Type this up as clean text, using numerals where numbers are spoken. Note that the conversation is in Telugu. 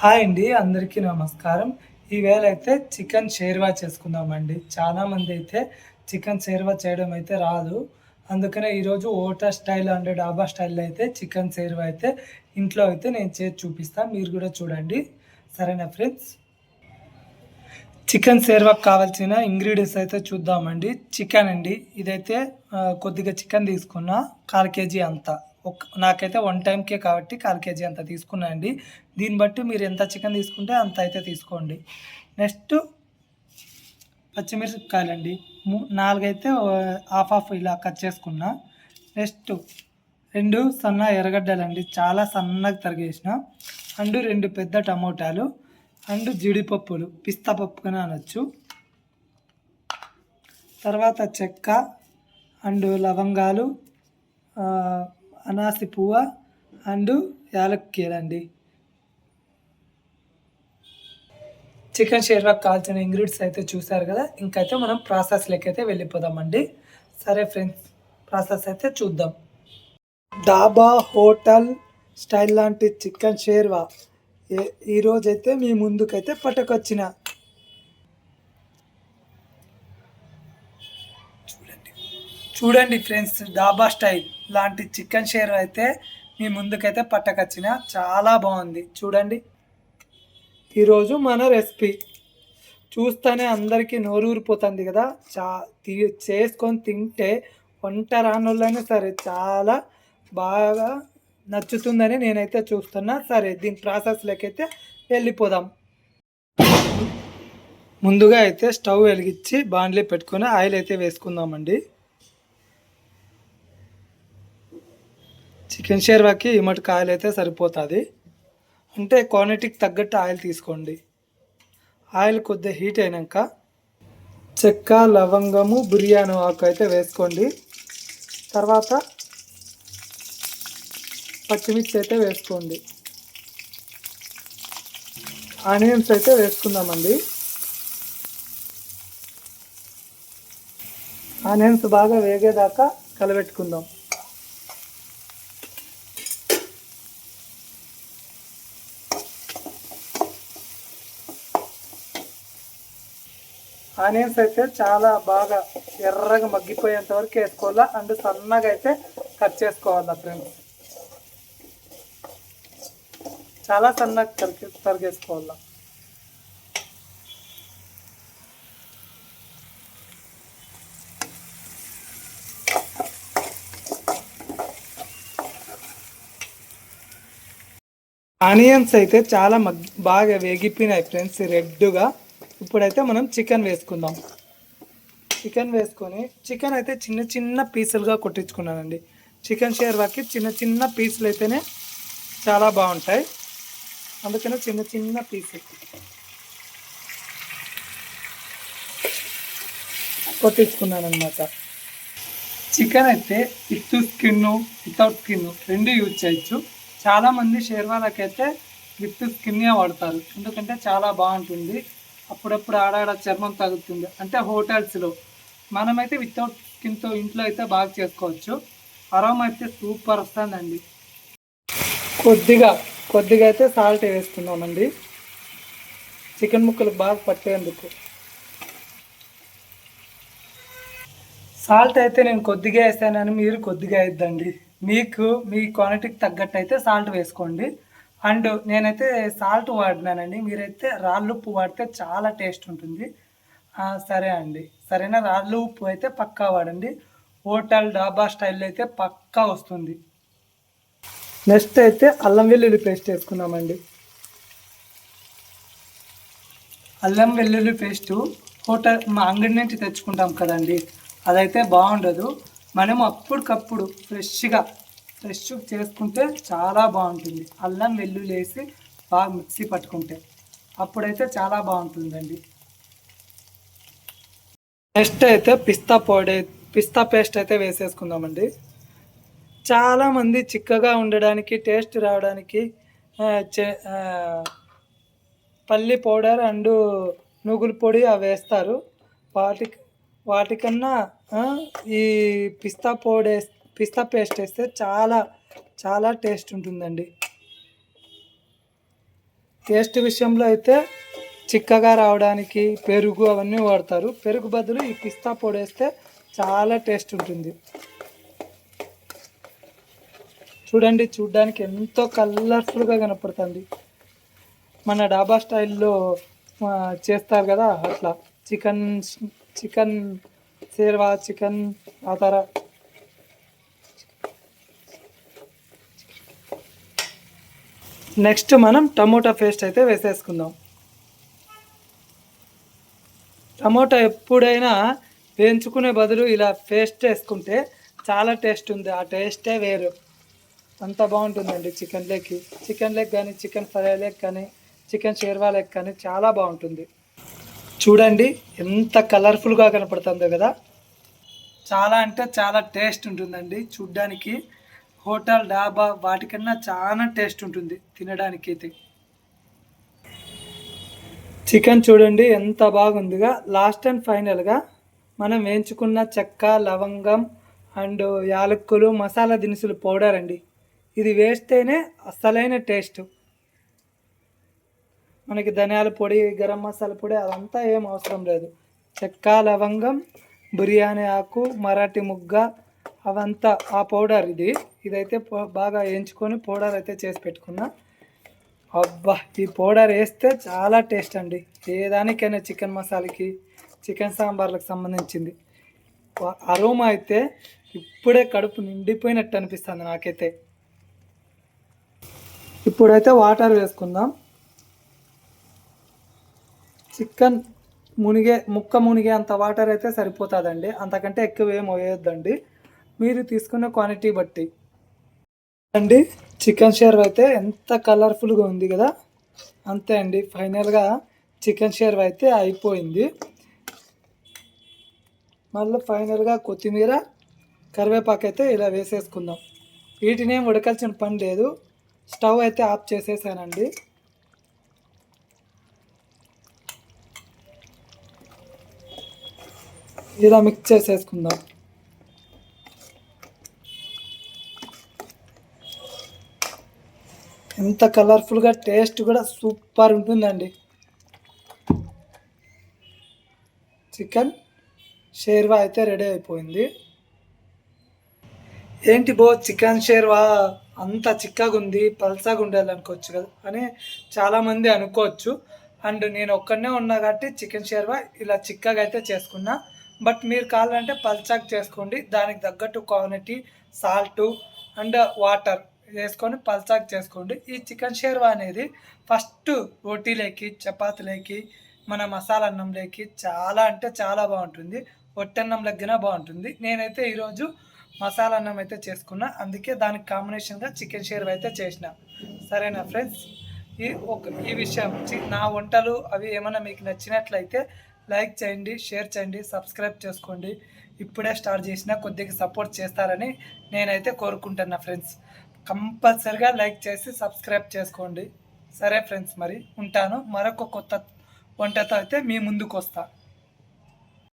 హాయ్ అండి. అందరికీ నమస్కారం. ఈవేళ అయితే చికెన్ షేర్వా చేసుకుందామండి. చాలామంది అయితే చికెన్ షేర్వా చేయడం అయితే రాదు. అందుకనే ఈరోజు హోటల్ స్టైల్ అండ్ డాబా స్టైల్‌లో అయితే చికెన్ షేర్వా అయితే ఇంట్లో అయితే నేను చేసి చూపిస్తా. మీరు గూడా చూడండి. సరేనా ఫ్రెండ్స్? చికెన్ షేర్వాకి కావాల్సిన ఇంగ్రీడియెంట్స్ అయితే చూద్దామండి. చికెన్ అండి. ఇదైతే కొద్దిగా చికెన్ తీసుకున్నా. 1/4 కేజీ అంత. నాకైతే వన్ టైమ్‌కే కాబట్టి 1/4 కేజీ అంత తీసుకున్నా అండి. దీన్ని బట్టి మీరు ఎంత చికెన్ తీసుకుంటే అంత అయితే తీసుకోండి. నెక్స్ట్ పచ్చిమిరపకాయలండి. 4 అయితే హాఫ్ ఇలా కట్ చేసుకున్నా. నెక్స్ట్ 2 సన్న ఎర్రగడ్డలండి. చాలా సన్నగా తరిగేసిన. అండ్ 2 పెద్ద టమోటాలు. అండ్ జీడిపప్పులు, పిస్తా పప్పు అని అనొచ్చు. తర్వాత చెక్క అండ్ లవంగాలు, అనాసి పువ్వ అండ్ యాలక్కాయలండి. చికెన్ షేర్వాకి కావాల్సిన ఇంగ్రీడియంట్స్ అయితే చూసారు కదా. ఇంకైతే మనం ప్రాసెస్లోకి అయితే వెళ్ళిపోదామండి. సరే ఫ్రెండ్స్, ప్రాసెస్ అయితే చూద్దాం. డాబా హోటల్ స్టైల్ లాంటి చికెన్ షేర్వా ఈరోజైతే మీ ముందుకైతే పట్టుకొచ్చిన. చూడండి ఫ్రెండ్స్, డాబా స్టైల్ లాంటి చికెన్ షేర్వా అయితే మీ ముందుకైతే పట్టుకొచ్చిన. చాలా బాగుంది చూడండి. ఈరోజు మన రెసిపీ చూస్తేనే అందరికీ నోరూరిపోతుంది కదా. చేసుకొని తింటే వంట రానోళ్ళైనా సరే చాలా బాగా నచ్చుతుందని నేనైతే చూస్తున్నా. సరే, దీని ప్రాసెస్లోకి అయితే వెళ్ళిపోదాం. ముందుగా అయితే స్టవ్ వెలిగించి బాండ్లీ పెట్టుకొని ఆయిల్ అయితే వేసుకుందామండి. చికెన్ షేర్వాకి ఈ మటుకు ఆయిల్ అయితే సరిపోతుంది. అంటే క్వాంటిటీకి తగ్గట్టు ఆయిల్ తీసుకోండి. ఆయిల్ కొద్దిగా హీట్ అయినాక చెక్క, లవంగము, బిర్యానీ ఆకు అయితే వేసుకోండి. తర్వాత పచ్చిమిర్చి అయితే వేసుకోండి. ఆనియన్స్ అయితే వేసుకుందామండి. ఆనియన్స్ బాగా వేగేదాకా కలబెట్టుకుందాం. ఆనియన్స్ అయితే చాలా బాగా ఎర్రగా మగ్గిపోయేంత వరకు వేసుకోవాలా. అండ్ సన్నగా అయితే కట్ చేసుకోవాలా ఫ్రెండ్స్. చాలా సన్నగా తరిగేసుకోవాలా. ఆనియన్స్ అయితే చాలా బాగా వేగిపోయినాయి ఫ్రెండ్స్, రెడ్గా. ఇప్పుడైతే మనం చికెన్ వేసుకుందాం. చికెన్ వేసుకొని చికెన్ అయితే చిన్న చిన్న పీసులుగా కొట్టించుకున్నానండి. చికెన్ షేర్వాకి చిన్న చిన్న పీసులు అయితేనే చాలా బాగుంటాయి. అందుకనే చిన్న చిన్న పీసులు కొట్టించుకున్నాను అనమాట. చికెన్ అయితే విత్ స్కిన్, వితౌట్ స్కిన్ రెండు యూజ్ చేయొచ్చు. చాలామంది షేర్వాలకైతే విత్ స్కిన్నే వాడతారు, ఎందుకంటే చాలా బాగుంటుంది. అప్పుడప్పుడు ఆడాడ చర్మం తగ్గుతుంది అంటే హోటల్స్లో. మనమైతే వితౌట్ స్కిన్తో ఇంట్లో అయితే బాగా చేసుకోవచ్చు. అరోమా అయితే సూపర్ వస్తుందండి. కొద్దిగా అయితే సాల్ట్ వేసుకుందామండి, చికెన్ ముక్కలు బాగా పట్టేందుకు. సాల్ట్ అయితే నేను కొద్దిగా వేస్తానని మీరు కొద్దిగా వేద్దండి. మీకు మీ క్వాంటిటీకి తగ్గట్టు అయితే సాల్ట్ వేసుకోండి. అండ్ నేనైతే సాల్ట్ వాడినానండి, మీరైతే రాళ్ళు ఉప్పు వాడితే చాలా టేస్ట్ ఉంటుంది. సరే అండి, సరేనా. రాళ్ళు ఉప్పు అయితే పక్కా వాడండి. హోటల్ డాబా స్టైల్లో అయితే పక్కా వస్తుంది. నెక్స్ట్ అయితే అల్లం వెల్లుల్లి పేస్ట్ వేసుకుందామండి. అల్లం వెల్లుల్లి పేస్టు హోటల్ అంగడి నుంచి తెచ్చుకుంటాం కదండి, అదైతే బాగుండదు. మనం అప్పటికప్పుడు ఫ్రెష్ చేసుకుంటే చాలా బాగుంటుంది. అల్లం వెల్లుల్లి వేసి బాగా మిక్సీ పట్టుకుంటే అప్పుడైతే చాలా బాగుంటుందండి. నెక్స్ట్ అయితే పిస్తా పేస్ట్ అయితే వేసేసుకుందామండి. చాలామంది చిక్కగా ఉండడానికి, టేస్ట్ రావడానికి పల్లి పౌడర్ అండ్ నువ్వుల పొడి అవి వేస్తారు. వాటికన్నా ఈ పిస్తా పేస్ట్ వేస్తే చాలా చాలా టేస్ట్ ఉంటుందండి. టేస్ట్ విషయంలో అయితే చిక్కగా రావడానికి పెరుగు అవన్నీ వాడతారు. పెరుగు బదులు ఈ పిస్తా పొడి వేస్తే చాలా టేస్ట్ ఉంటుంది. చూడండి, చూడ్డానికి ఎంతో కలర్ఫుల్గా కనపడుతుంది. మన డాబా స్టైల్లో చేస్తారు కదా, అట్లా చికెన్ చికెన్ షేర్వా, చికెన్ ఆతారా. నెక్స్ట్ మనం టమోటా పేస్ట్ అయితే వేసేసుకుందాం. టమోటా ఎప్పుడైనా వేయించుకునే బదులు ఇలా పేస్ట్ వేసుకుంటే చాలా టేస్ట్ ఉంది. ఆ టేస్టే వేరు, అంత బాగుంటుందండి. చికెన్ లెగ్ కానీ, చికెన్ ఫ్రై లెగ్ కానీ, చికెన్ షేర్వా లెగ్ కానీ చాలా బాగుంటుంది. చూడండి ఎంత కలర్ఫుల్గా కనపడుతుందో కదా. చాలా అంటే చాలా టేస్ట్ ఉంటుందండి. చూడ్డానికి హోటల్, డాబా వాటికన్నా చాలా టేస్ట్ ఉంటుంది తినడానికి అయితే. చికెన్ చూడండి ఎంత బాగుందిగా. లాస్ట్ అండ్ ఫైనల్గా మనం వేయించుకున్న చెక్క, లవంగం అండ్ యాలక్కులు, మసాలా దినుసులు పౌడర్ అండి. ఇది వేస్తేనే అసలైన టేస్ట్. మనకి ధనియాల పొడి, గరం మసాలా పొడి అదంతా ఏం అవసరం లేదు. చెక్క, లవంగం, బిర్యానీ ఆకు, మరాఠీ ముగ్గ అవంతా ఆ పౌడర్. ఇదైతే బాగా వేయించుకొని పౌడర్ అయితే చేసి పెట్టుకున్నా. అబ్బా, ఈ పౌడర్ వేస్తే చాలా టేస్ట్ అండి. ఏ దానికైనా చికెన్ మసాలాకి, చికెన్ సాంబార్లకు సంబంధించింది. అరోమా అయితే ఇప్పుడే కడుపు నిండిపోయినట్టు అనిపిస్తుంది నాకైతే. ఇప్పుడైతే వాటర్ వేసుకుందాం. చికెన్ ముక్క మునిగే అంత వాటర్ అయితే సరిపోతుందండి. అంతకంటే ఎక్కువ ఏం వేయొద్దండి, మీరు తీసుకున్న క్వాంటిటీ బట్టి అండి. చికెన్ షేర్వా అయితే ఎంత కలర్ఫుల్గా ఉంది కదా. అంతే అండి, ఫైనల్గా చికెన్ షేర్వా అయితే అయిపోయింది. మళ్ళీ ఫైనల్గా కొత్తిమీర, కరివేపాకు అయితే ఇలా వేసేసుకుందాం. వీటిని ఏం ఉడకాల్సిన పని లేదు. స్టవ్ అయితే ఆఫ్ చేసేసానండి. ఇలా మిక్స్ చేసేసుకుందాం. ఎంత కలర్ఫుల్గా, టేస్ట్ కూడా సూపర్ ఉంటుందండి. చికెన్ షేర్వా అయితే రెడీ అయిపోయింది. ఏంటి బో, చికెన్ షేర్వా అంత చిక్కగా ఉంది, పల్సాగా ఉండాలి అనుకోవచ్చు కదా అని చాలామంది అనుకోవచ్చు. అండ్ నేను ఒక్కడనే ఉన్నా కాబట్టి చికెన్ షేర్వా ఇలా చిక్కగా అయితే చేసుకున్నా. బట్ మీరు కావాలంటే పల్చాగా చేసుకోండి. దానికి తగ్గట్టు క్వాంటిటీ సాల్టు అండ్ వాటర్ వేసుకొని పల్చాగా చేసుకోండి. ఈ చికెన్ షేర్వా అనేది ఫస్ట్ రోటీలోకి, చపాతీలోకి, మన మసాలా అన్నంలోకి చాలా అంటే చాలా బాగుంటుంది. ఒట్టన్నం లెగ్గిన బాగుంటుంది. నేనైతే ఈరోజు మసాలా అన్నం అయితే చేసుకున్నా, అందుకే దానికి కాంబినేషన్గా చికెన్ షేర్వా అయితే చేసిన. సరేనా ఫ్రెండ్స్, ఈ విషయం నా వంటలు అవి ఏమైనా మీకు నచ్చినట్లయితే లైక్ చేయండి, షేర్ చేయండి, సబ్స్క్రైబ్ చేసుకోండి. ఇప్పుడే స్టార్ట్ చేసినా కొద్దిగా సపోర్ట్ చేస్తారని నేనైతే కోరుకుంటున్నా ఫ్రెండ్స్. కంపల్సరిగా లైక్ చేసి సబ్స్క్రైబ్ చేసుకోండి. సరే ఫ్రెండ్స్, మరి ఉంటాను. మరొక కొత్త వంటతో అయితే మీ ముందుకు వస్తా.